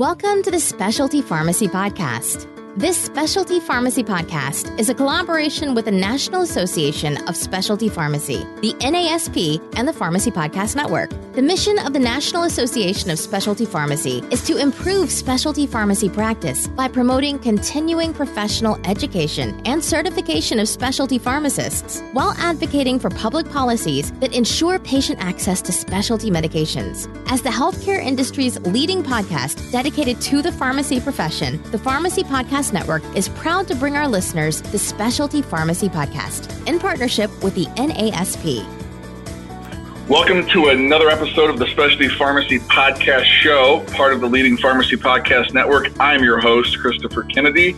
Welcome to the Specialty Pharmacy Podcast. This Specialty Pharmacy Podcast is a collaboration with the National Association of Specialty Pharmacy, the NASP, and the Pharmacy Podcast Network. The mission of the National Association of Specialty Pharmacy is to improve specialty pharmacy practice by promoting continuing professional education and certification of specialty pharmacists, while advocating for public policies that ensure patient access to specialty medications. As the healthcare industry's leading podcast dedicated to the pharmacy profession, the Pharmacy Podcast Network is proud to bring our listeners the Specialty Pharmacy Podcast in partnership with the NASP. Welcome to another episode of the Specialty Pharmacy Podcast Show, part of the leading Pharmacy Podcast Network. I'm your host, Christopher Kennedy.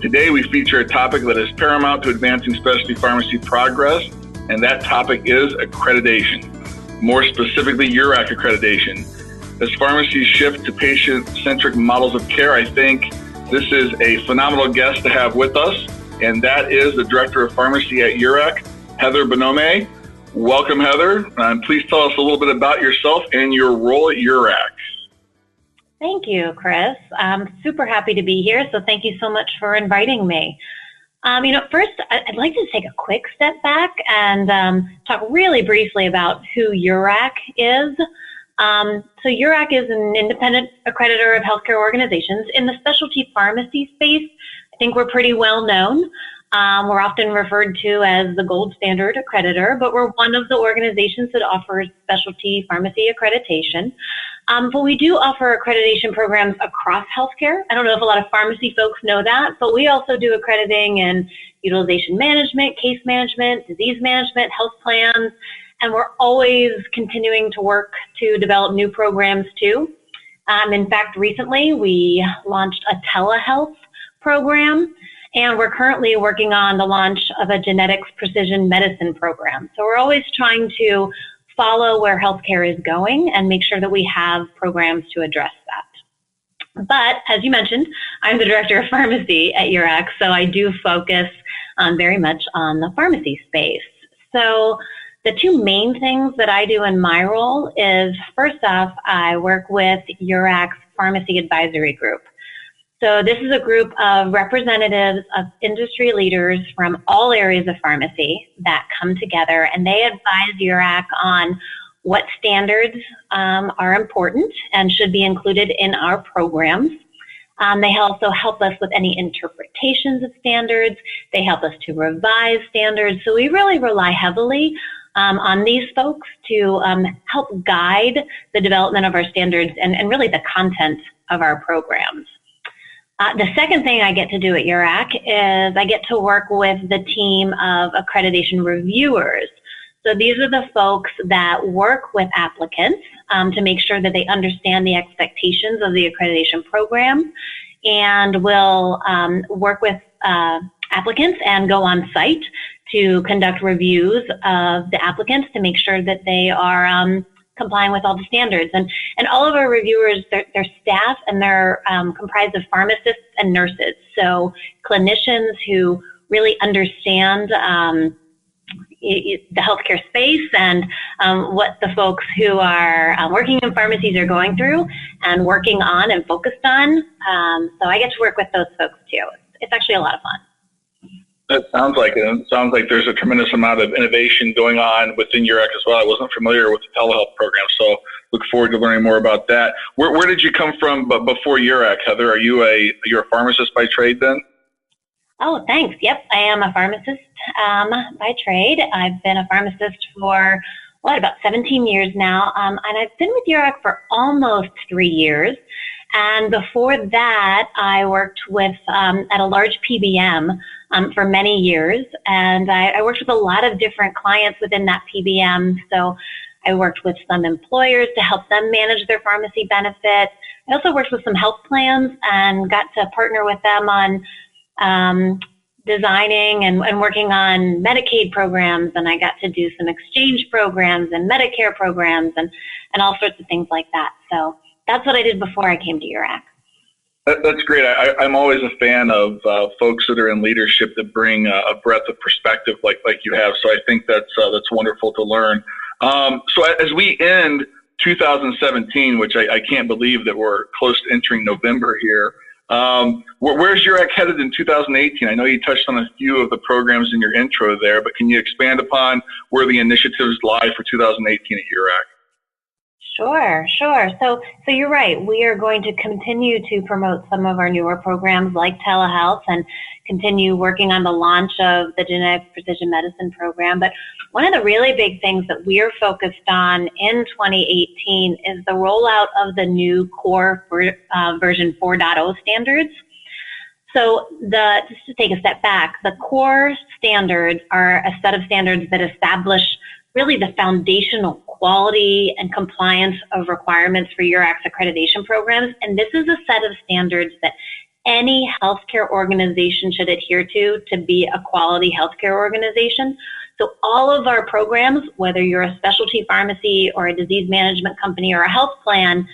Today we feature a topic that is paramount to advancing specialty pharmacy progress, and that topic is accreditation, more specifically URAC accreditation. As pharmacies shift to patient-centric models of care, I think this is a phenomenal guest to have with us, and that is the Director of Pharmacy at URAC, Heather Bonomi. Welcome, Heather. Please tell us a little bit about yourself and your role at URAC. Thank you, Chris. I'm super happy to be here, so thank you so much for inviting me. First, I'd like to take a quick step back and talk really briefly about who URAC is. So URAC is an independent accreditor of healthcare organizations. In the specialty pharmacy space, I think we're pretty well known. We're often referred to as the gold standard accreditor, but we're one of the organizations that offers specialty pharmacy accreditation. But we do offer accreditation programs across healthcare. I don't know if a lot of pharmacy folks know that, but we also do accrediting in utilization management, case management, disease management, health plans, and we're always continuing to work to develop new programs too. In fact, recently we launched a telehealth program, and we're currently working on the launch of a genetics precision medicine program. So we're always trying to follow where healthcare is going and make sure that we have programs to address that. But as you mentioned, I'm the Director of Pharmacy at URAC, so I do focus very much on the pharmacy space. So the two main things that I do in my role is, first off, I work with URAC's Pharmacy Advisory Group. So this is a group of representatives of industry leaders from all areas of pharmacy that come together, and they advise URAC on what standards are important and should be included in our programs. They also help us with any interpretations of standards. They help us to revise standards. So we really rely heavily on these folks to help guide the development of our standards and really the content of our programs. The second thing I get to do at URAC is I get to work with the team of accreditation reviewers. So these are the folks that work with applicants to make sure that they understand the expectations of the accreditation program, and will work with applicants and go on site to conduct reviews of the applicants to make sure that they are complying with all the standards. And all of our reviewers, they're staff, and they're comprised of pharmacists and nurses. So clinicians who really understand the healthcare space and what the folks who are working in pharmacies are going through and working on and focused on. So I get to work with those folks too. It's actually a lot of fun. That sounds like it. It sounds like there's a tremendous amount of innovation going on within URAC as well. I wasn't familiar with the telehealth program, so look forward to learning more about that. Where did you come from before URAC, Heather? You're a pharmacist by trade then? Oh, thanks. Yep, I am a pharmacist by trade. I've been a pharmacist for, about 17 years now, and I've been with URAC for almost 3 years. And before that, I worked with at a large PBM for many years, and I worked with a lot of different clients within that PBM. So I worked with some employers to help them manage their pharmacy benefits. I also worked with some health plans and got to partner with them on designing and working on Medicaid programs, and I got to do some exchange programs and Medicare programs and all sorts of things like that. So that's what I did before I came to URAC. That's great. I'm always a fan of folks that are in leadership that bring a breadth of perspective like you have. So I think that's wonderful to learn. So as we end 2017, which I can't believe that we're close to entering November here. Where's URAC headed in 2018? I know you touched on a few of the programs in your intro there, but can you expand upon where the initiatives lie for 2018 at URAC? Sure. So you're right. We are going to continue to promote some of our newer programs like telehealth and continue working on the launch of the genetic precision medicine program. But one of the really big things that we're focused on in 2018 is the rollout of the new core version 4.0 standards. So just to take a step back, the core standards are a set of standards that establish really the foundational quality and compliance of requirements for URAC's accreditation programs. And this is a set of standards that any healthcare organization should adhere to be a quality healthcare organization. So all of our programs, whether you're a specialty pharmacy or a disease management company or a health plan,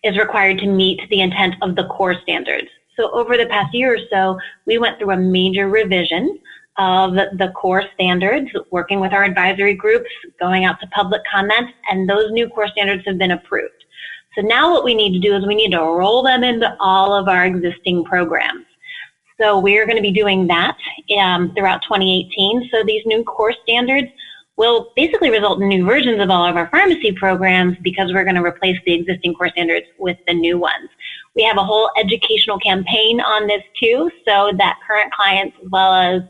is required to meet the intent of the core standards. So over the past year or so, we went through a major revision of the core standards, working with our advisory groups, going out to public comment, and those new core standards have been approved. So now what we need to do is we need to roll them into all of our existing programs. So we're going to be doing that throughout 2018. So these new core standards will basically result in new versions of all of our pharmacy programs because we're going to replace the existing core standards with the new ones. We have a whole educational campaign on this too, so that current clients as well as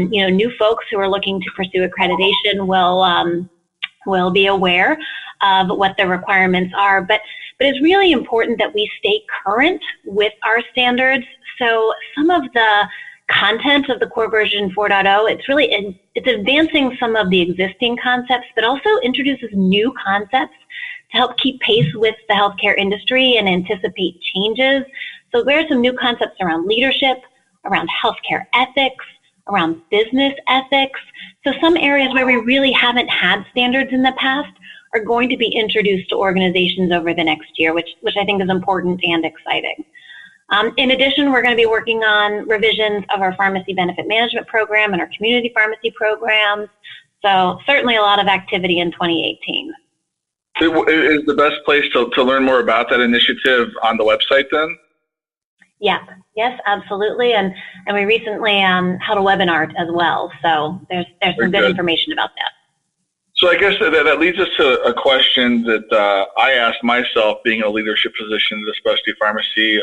new folks who are looking to pursue accreditation will be aware of what the requirements are. But it's really important that we stay current with our standards. So some of the content of the core version 4.0, it's advancing some of the existing concepts, but also introduces new concepts to help keep pace with the healthcare industry and anticipate changes. So there are some new concepts around leadership, around healthcare ethics, around business ethics. So some areas where we really haven't had standards in the past are going to be introduced to organizations over the next year, which I think is important and exciting. In addition, we're going to be working on revisions of our pharmacy benefit management program and our community pharmacy programs. So certainly a lot of activity in 2018. Is the best place to learn more about that initiative on the website then? Yeah, yes, absolutely. And we recently held a webinar as well. So there's some good information about that. So I guess that leads us to a question that I asked myself being in a leadership position at a specialty pharmacy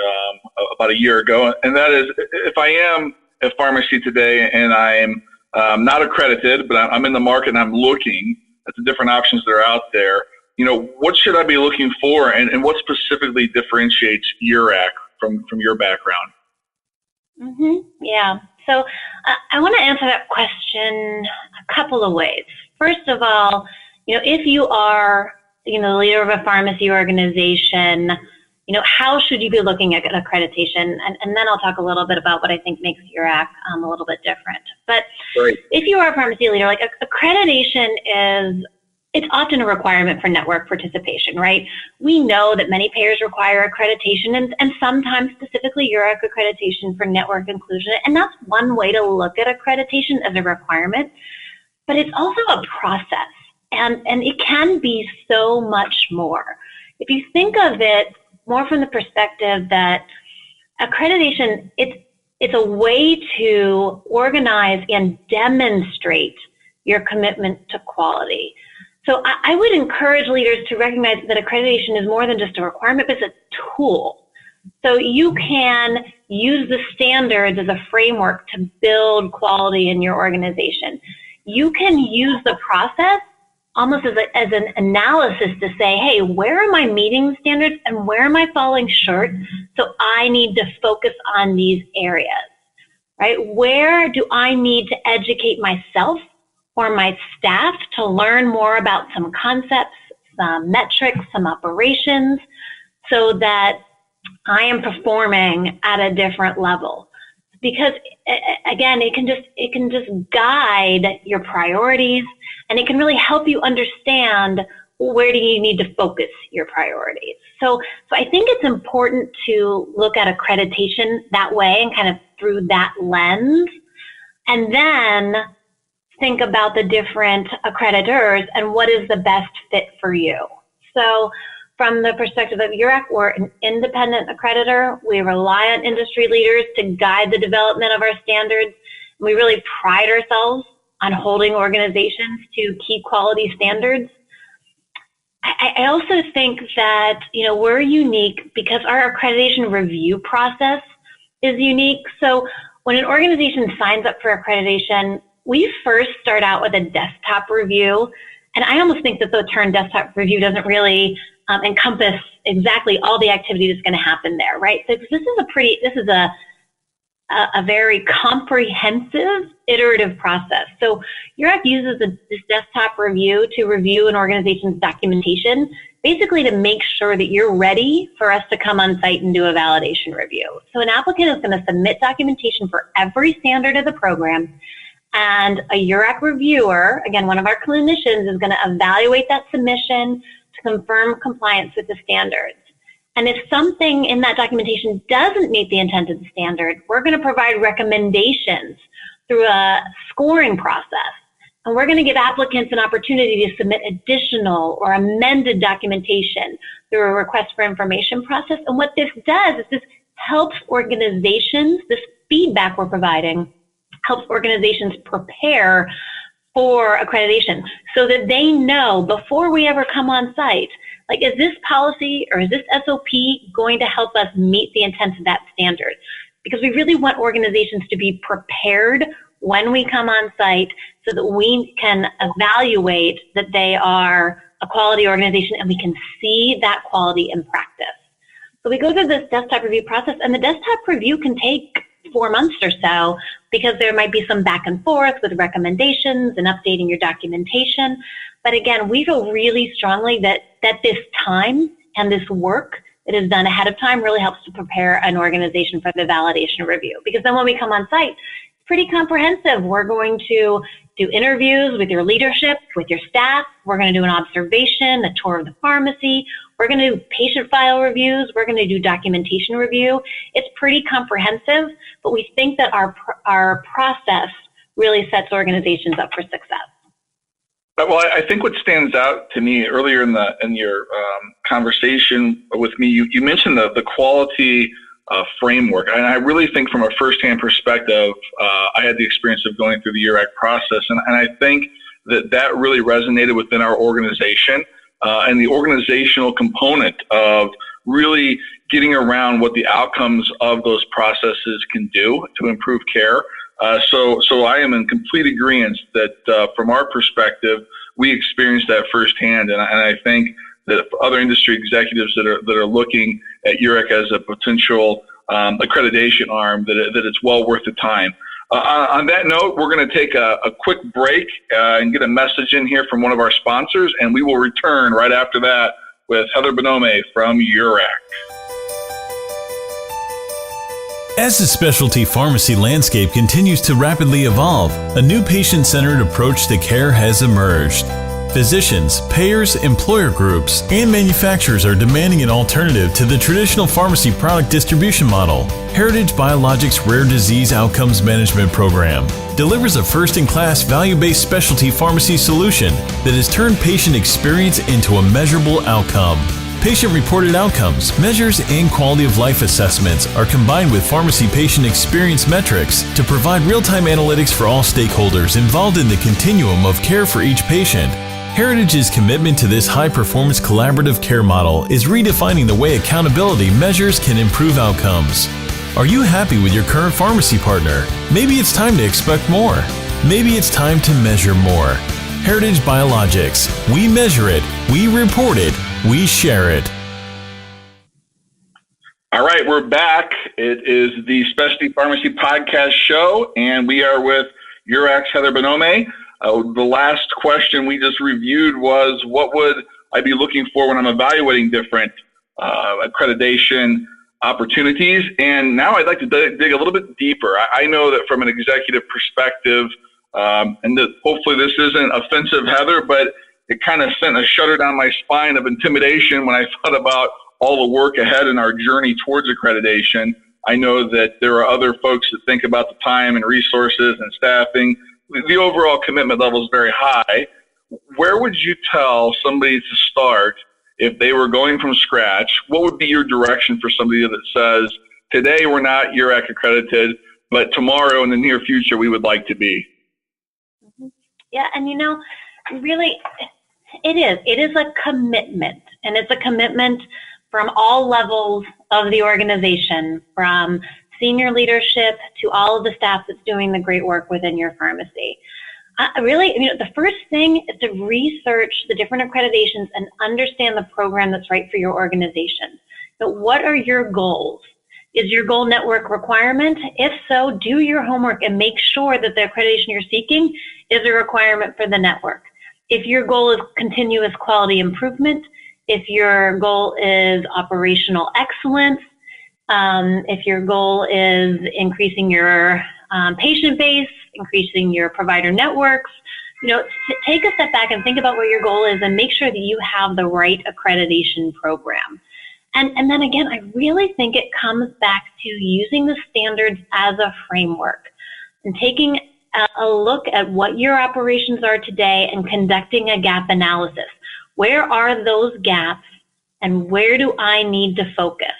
about a year ago. And that is, if I am a pharmacy today and I'm not accredited, but I'm in the market and I'm looking at the different options that are out there, what should I be looking for and what specifically differentiates URAC from your background? Mm-hmm. Yeah. So I want to answer that question a couple of ways. First of all, if you are, the leader of a pharmacy organization, how should you be looking at accreditation? And then I'll talk a little bit about what I think makes URAC a little bit different. But Right. If you are a pharmacy leader, accreditation it's often a requirement for network participation, right? We know that many payers require accreditation and sometimes specifically URAC accreditation for network inclusion. And that's one way to look at accreditation as a requirement, but it's also a process and it can be so much more. If you think of it more from the perspective that accreditation, it's a way to organize and demonstrate your commitment to quality. So I would encourage leaders to recognize that accreditation is more than just a requirement, but it's a tool. So you can use the standards as a framework to build quality in your organization. You can use the process almost as an analysis to say, hey, where am I meeting the standards and where am I falling short? So I need to focus on these areas, right? Where do I need to educate myself or my staff to learn more about some concepts, some metrics, some operations, so that I am performing at a different level? Because again, it can just guide your priorities, and it can really help you understand where do you need to focus your priorities. So I think it's important to look at accreditation that way and kind of through that lens, and then think about the different accreditors and what is the best fit for you. So from the perspective of URAC, we're an independent accreditor. We rely on industry leaders to guide the development of our standards. We really pride ourselves on holding organizations to key quality standards. I also think that, we're unique because our accreditation review process is unique. So when an organization signs up for accreditation, we first start out with a desktop review. And I almost think that the term desktop review doesn't really encompass exactly all the activity that's going to happen there, right? So this is a very comprehensive, iterative process. So URAC uses this desktop review to review an organization's documentation, basically to make sure that you're ready for us to come on site and do a validation review. So an applicant is going to submit documentation for every standard of the program, and a URAC reviewer, again, one of our clinicians, is going to evaluate that submission to confirm compliance with the standards. And if something in that documentation doesn't meet the intent of the standard, we're going to provide recommendations through a scoring process. And we're going to give applicants an opportunity to submit additional or amended documentation through a request for information process. And what this does is this helps organizations, this feedback we're providing, helps organizations prepare for accreditation so that they know before we ever come on site, like, is this policy or is this SOP going to help us meet the intent of that standard? Because we really want organizations to be prepared when we come on site so that we can evaluate that they are a quality organization and we can see that quality in practice. So we go through this desktop review process, and the desktop review can take 4 months or so because there might be some back and forth with recommendations and updating your documentation. But again, we feel really strongly that this time and this work that is done ahead of time really helps to prepare an organization for the validation review. Because then when we come on site, it's pretty comprehensive. We're going to do interviews with your leadership, with your staff. We're going to do an observation, a tour of the pharmacy. We're going to do patient file reviews. We're going to do documentation review. It's pretty comprehensive, but we think that our process really sets organizations up for success. Well, I think what stands out to me earlier in your conversation with me, you mentioned the quality framework, and I really think from a firsthand perspective, I had the experience of going through the URAC process, and I think that really resonated within our organization, and the organizational component of really getting around what the outcomes of those processes can do to improve care. So I am in complete agreement that from our perspective, we experienced that firsthand, and I think that for other industry executives that are looking at URAC as a potential accreditation arm, that it's well worth the time. On that note, we're going to take a quick break and get a message in here from one of our sponsors, and we will return right after that with Heather Bonomi from URAC. As the specialty pharmacy landscape continues to rapidly evolve, a new patient-centered approach to care has emerged. Physicians, payers, employer groups, and manufacturers are demanding an alternative to the traditional pharmacy product distribution model. Heritage Biologics Rare Disease Outcomes Management Program delivers a first-in-class value-based specialty pharmacy solution that has turned patient experience into a measurable outcome. Patient-reported outcomes, measures, and quality-of-life assessments are combined with pharmacy patient experience metrics to provide real-time analytics for all stakeholders involved in the continuum of care for each patient. Heritage's commitment to this high-performance collaborative care model is redefining the way accountability measures can improve outcomes. Are you happy with your current pharmacy partner? Maybe it's time to expect more. Maybe it's time to measure more. Heritage Biologics. We measure it, we report it, we share it. All right, we're back. It is the Specialty Pharmacy Podcast Show, and we are with URAC's Heather Bonomi. The last question we just reviewed was, what would I be looking for when I'm evaluating different accreditation opportunities? And now I'd like to dig a little bit deeper. I know that from an executive perspective, and that hopefully this isn't offensive, Heather, but it kind of sent a shudder down my spine of intimidation when I thought about all the work ahead in our journey towards accreditation. I know that there are other folks that think about the time and resources and staffing the overall commitment level is very high. Where would you tell somebody to start if they were going from scratch? What would be your direction for somebody that says, today we're not URAC accredited, but tomorrow in the near future we would like to be? Yeah, and really, it is a commitment, and it's a commitment from all levels of the organization, from senior leadership to all of the staff that's doing the great work within your pharmacy. The first thing is to research the different accreditations and understand the program that's right for your organization. So what are your goals? Is your goal network requirement? If so, do your homework and make sure that the accreditation you're seeking is a requirement for the network. If your goal is continuous quality improvement, if your goal is operational excellence, if your goal is increasing your patient base, increasing your provider networks, take a step back and think about what your goal is and make sure that you have the right accreditation program. And then again, I really think it comes back to using the standards as a framework and taking a look at what your operations are today and conducting a gap analysis. Where are those gaps and where do I need to focus?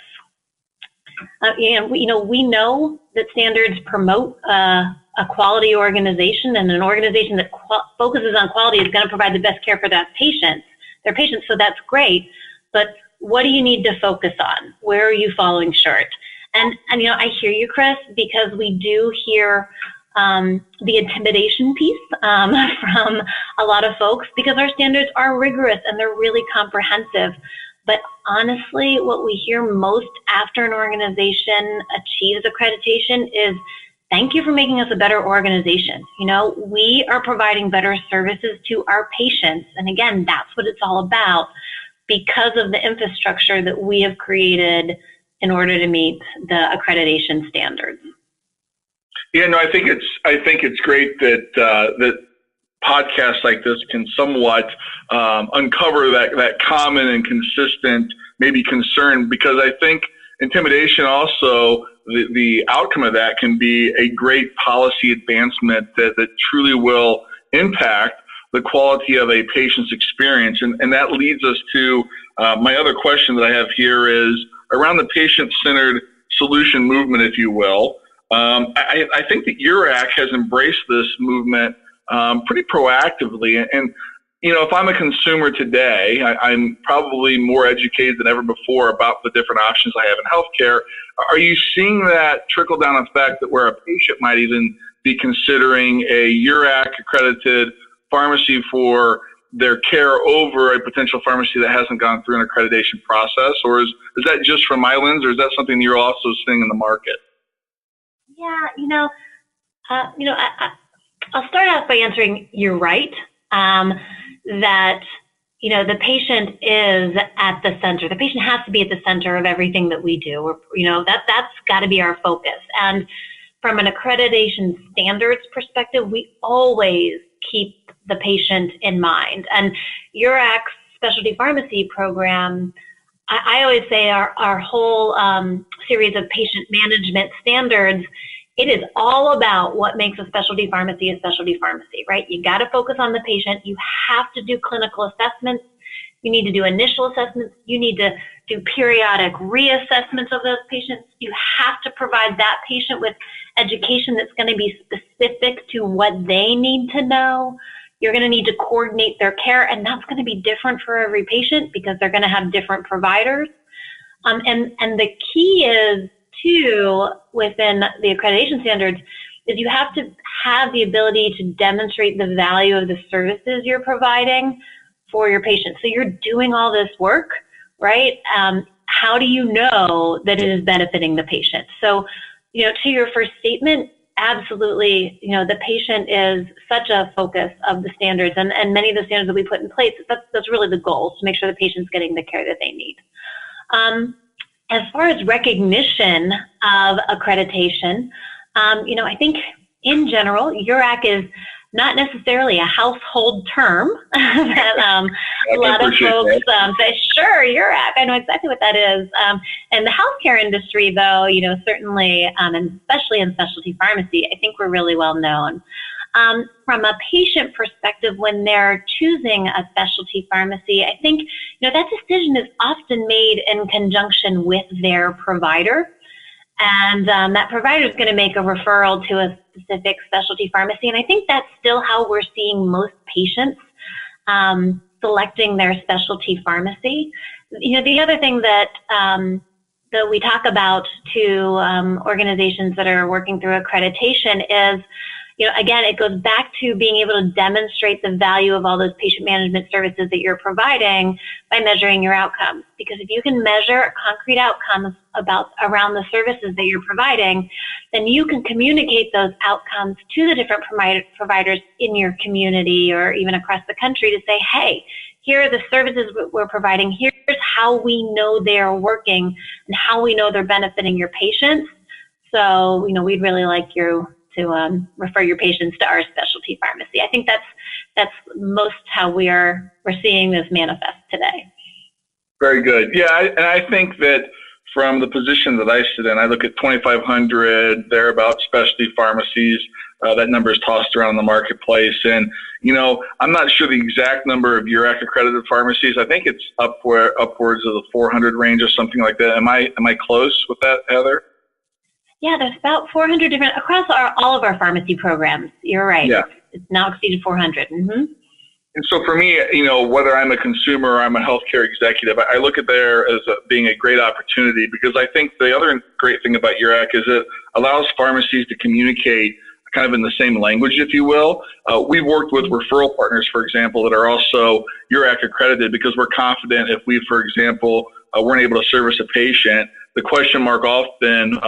We know that standards promote a quality organization, and an organization that focuses on quality is going to provide the best care for their patients, so that's great. But what do you need to focus on? Where are you falling short? And I hear you, Chris, because we do hear the intimidation piece from a lot of folks, because our standards are rigorous and they're really comprehensive. But honestly, what we hear most after an organization achieves accreditation is, thank you for making us a better organization. We are providing better services to our patients. And again, that's what it's all about, because of the infrastructure that we have created in order to meet the accreditation standards. Yeah, no, I think it's great that podcasts like this can somewhat uncover that common and consistent maybe concern, because I think intimidation also, the outcome of that can be a great policy advancement that truly will impact the quality of a patient's experience. And that leads us to my other question that I have here is around the patient-centered solution movement, if you will. I think that URAC has embraced this movement pretty proactively. And if I'm a consumer today, I'm probably more educated than ever before about the different options I have in healthcare. Are you seeing that trickle-down effect that where a patient might even be considering a URAC accredited pharmacy for their care over a potential pharmacy that hasn't gone through an accreditation process? Or is that just from my lens, or is that something you're also seeing in the market? Yeah, I'll start out by answering you're right, that the patient is at the center. The patient has to be at the center of everything that we do. That's got to be our focus. And from an accreditation standards perspective, we always keep the patient in mind. And URAC Specialty Pharmacy program, I always say our whole series of patient management standards, it is all about what makes a specialty pharmacy, right? You got to focus on the patient. You have to do clinical assessments. You need to do initial assessments. You need to do periodic reassessments of those patients. You have to provide that patient with education that's going to be specific to what they need to know. You're going to need to coordinate their care, and that's going to be different for every patient because they're going to have different providers. And the key is, too, within the accreditation standards, is you have to have the ability to demonstrate the value of the services you're providing for your patients. So you're doing all this work, right? How do you know that it is benefiting the patient? So, to your first statement, absolutely, the patient is such a focus of the standards, and many of the standards that we put in place, that's really the goal, to make sure the patient's getting the care that they need. As far as recognition of accreditation, I think in general, URAC is not necessarily a household term that a lot of folks say, sure, URAC, I know exactly what that is. In the healthcare industry, though, certainly, and especially in specialty pharmacy, I think we're really well known. From a patient perspective, when they're choosing a specialty pharmacy, I think, that decision is often made in conjunction with their provider. And that provider is going to make a referral to a specific specialty pharmacy. And I think that's still how we're seeing most patients selecting their specialty pharmacy. The other thing that we talk about to organizations that are working through accreditation is, again, it goes back to being able to demonstrate the value of all those patient management services that you're providing by measuring your outcomes. Because if you can measure concrete outcomes around the services that you're providing, then you can communicate those outcomes to the different providers in your community or even across the country to say, hey, here are the services we're providing. Here's how we know they're working and how we know they're benefiting your patients. So, we'd really like you to refer your patients to our specialty pharmacy. I think that's most how we're seeing this manifest today. Very good. Yeah, I think that from the position that I sit in, I look at 2,500 thereabout specialty pharmacies. That number is tossed around in the marketplace, and I'm not sure the exact number of URAC accredited pharmacies. I think it's upwards of the 400 range or something like that. Am I close with that, Heather? Yeah, there's about 400 different across all of our pharmacy programs. You're right. Yeah. It's now exceeded 400. Mm-hmm. And so for me, whether I'm a consumer or I'm a healthcare executive, I look at there as being a great opportunity, because I think the other great thing about URAC is it allows pharmacies to communicate kind of in the same language, if you will. We've worked with referral partners, for example, that are also URAC accredited, because we're confident if we, for example, weren't able to service a patient, the question mark often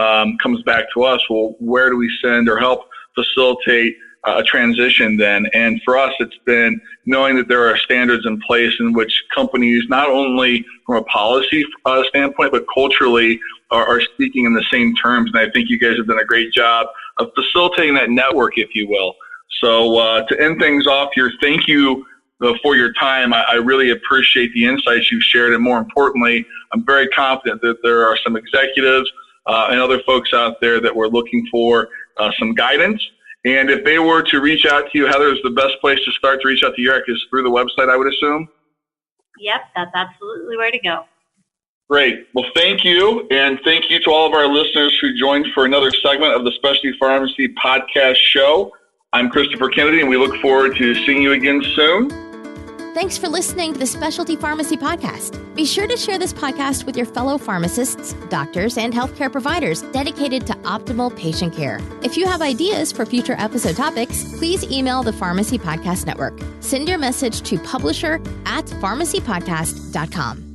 comes back to us, well, where do we send or help facilitate a transition then? And for us, it's been knowing that there are standards in place in which companies, not only from a policy standpoint, but culturally are speaking in the same terms. And I think you guys have done a great job of facilitating that network, if you will. So to end things off here, thank you for your time. I really appreciate the insights you've shared. And more importantly, I'm very confident that there are some executives and other folks out there that were looking for some guidance. And if they were to reach out to you, Heather, is the best place to start to reach out to URAC is through the website, I would assume? Yep, that's absolutely where to go. Great. Well, thank you. And thank you to all of our listeners who joined for another segment of the Specialty Pharmacy Podcast Show. I'm Christopher Kennedy, and we look forward to seeing you again soon. Thanks for listening to the Specialty Pharmacy Podcast. Be sure to share this podcast with your fellow pharmacists, doctors, and healthcare providers dedicated to optimal patient care. If you have ideas for future episode topics, please email the Pharmacy Podcast Network. Send your message to publisher@pharmacypodcast.com.